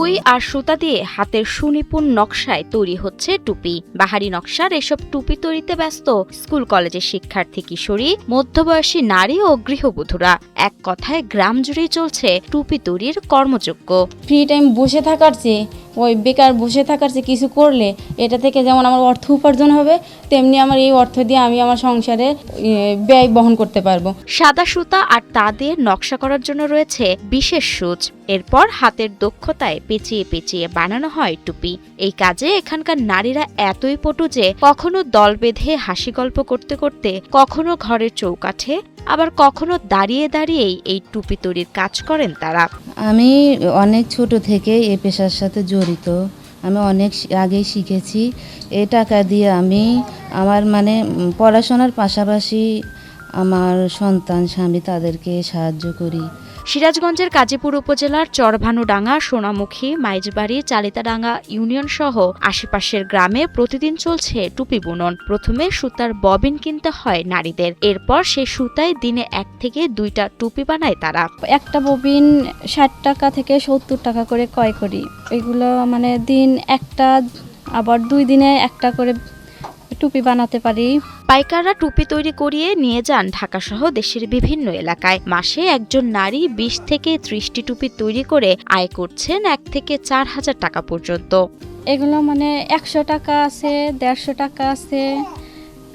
সুই আর সুতা দিয়ে হাতের সুনিপুণ নকশায় তৈরি হচ্ছে টুপি। বাহারি নকশার এসব টুপি তৈরিতে ব্যস্ত স্কুল কলেজের শিক্ষার্থী, কিশোরী, মধ্যবয়সী নারী ও গৃহবধূরা। এক কথায় গ্রাম জুড়েই চলছে টুপি তৈরির কর্মযজ্ঞ। ফ্রি টাইম বসে থাকার চেয়ে, ওই বেকার বসে থাকার চেয়ে কিছু করলে এটা থেকে যেমন আমার অর্থ উপার্জন হবে, তেমনি আমার এই অর্থ দিয়ে আমি আমার সংসারে ব্যয় বহন করতে পারবো। সাদা সুতা আর তা দিয়ে নকশা করার জন্য রয়েছে বিশেষ সূচ। এরপর হাতের দক্ষতায় পেঁচিয়ে পেঁচিয়ে বানানো হয় টুপি। এই কাজে এখানকার নারীরা এতই পটু যে কখনো দল বেঁধে হাসি গল্প করতে করতে, কখনো ঘরের চৌকাঠে, আবার কখনো দাঁড়িয়ে দাঁড়িয়েই এই টুপি তৈরির কাজ করেন তারা। আমি অনেক ছোট থেকে এই পেশার সাথে জড়িত। আমি অনেক আগেই শিখেছি। এই টাকা দিয়ে আমি আমার পড়াশোনার পাশাপাশি আমার সন্তান, স্বামী তাদেরকে সাহায্য করি। সিরাজগঞ্জের কাজীপুর উপজেলার চরভানুডাঙ্গা, সোনামুখী, মাইজবাড়ি, চালিতাডাঙ্গা ইউনিয়ন সহ আশেপাশের গ্রামে প্রতিদিন চলছে টুপি বুনন। প্রথমে সুতার ববিন কিনতে হয় নারীদের, এরপর সেই সুতায় দিনে 1 থেকে 2টা টুপি বানায় তারা। একটা ববিন 60 টাকা থেকে 70 টাকা করে ক্রয় করি। এগুলো দিন একটা, আবার 2 দিনে একটা করে টুপি বানাতে পারি। পাইকাররা টুপি তৈরি করিয়ে নিয়ে যান ঢাকা সহ দেশের বিভিন্ন এলাকায়। মাসে একজন নারী 20 থেকে 30টি টুপি তৈরি করে আয় করছেন 1 থেকে 4,000 টাকা পর্যন্ত। এগুলো 100 টাকা আছে, 150 টাকা আছে,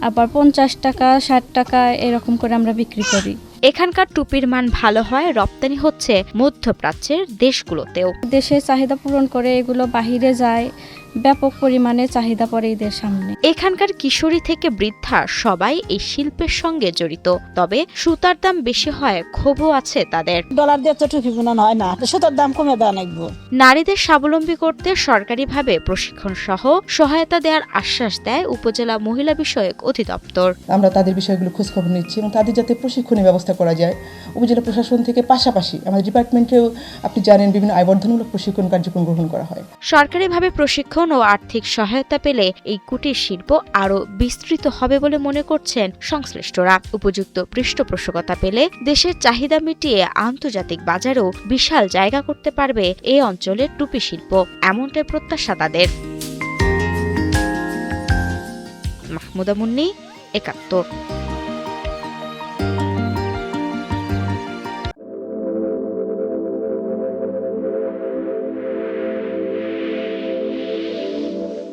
আবার 50 টাকা, 60 টাকা এরকম করে আমরা বিক্রি করি। এখানকার টুপির মান ভালো হয়, রপ্তানি হচ্ছে মধ্যপ্রাচ্যের দেশগুলোতেও। দেশের চাহিদা পূরণ করে এগুলো বাহিরে যায়, ব্যাপক পরিমাণে চাহিদা পড়ে এদের সামনে। এখানকার কিশোরী থেকে বৃদ্ধা সবাই এই শিল্পের সঙ্গে জড়িত। তবে সুতার দাম বেশি হয়, ক্ষোভও আছে তাদের। ডলার দিয়ে তো টুপি বানানো হয় না, সুতার দাম কমে দেওয়া লাগবে। নারীদের স্বাবলম্বী করতে সরকারিভাবে প্রশিক্ষণ সহ সহায়তা দেওয়ার আশ্বাস দেয় উপজেলা মহিলা বিষয়ক অধিদপ্তর। আমরা তাদের বিষয়গুলো খোঁজখবর নিচ্ছি এবং তাদের যাতে প্রশিক্ষণের ব্যবস্থা করা যায়। উপজেলা প্রশাসন থেকে পাশাপাশি আমাদের ডিপার্টমেন্টেও আপনি জানেন বিভিন্ন আয়বর্ধনমূলক প্রশিক্ষণ কার্যক্রম গ্রহণ করা হয়। সরকারিভাবে প্রশিক্ষণ ও আর্থিক সহায়তা পেলে এই কুটির শিল্প আরও বিস্তৃত হবে বলে মনে করছেন সংশ্লিষ্টরা। উপযুক্ত পৃষ্ঠপোষকতা পেলে দেশের চাহিদা মিটিয়ে আন্তর্জাতিক বাজারেও বিশাল জায়গা করতে পারবে এই অঞ্চলের টুপি শিল্প, এমনটাই প্রত্যাশা তাদের। মাহমুদা মুন্নি, ৭১।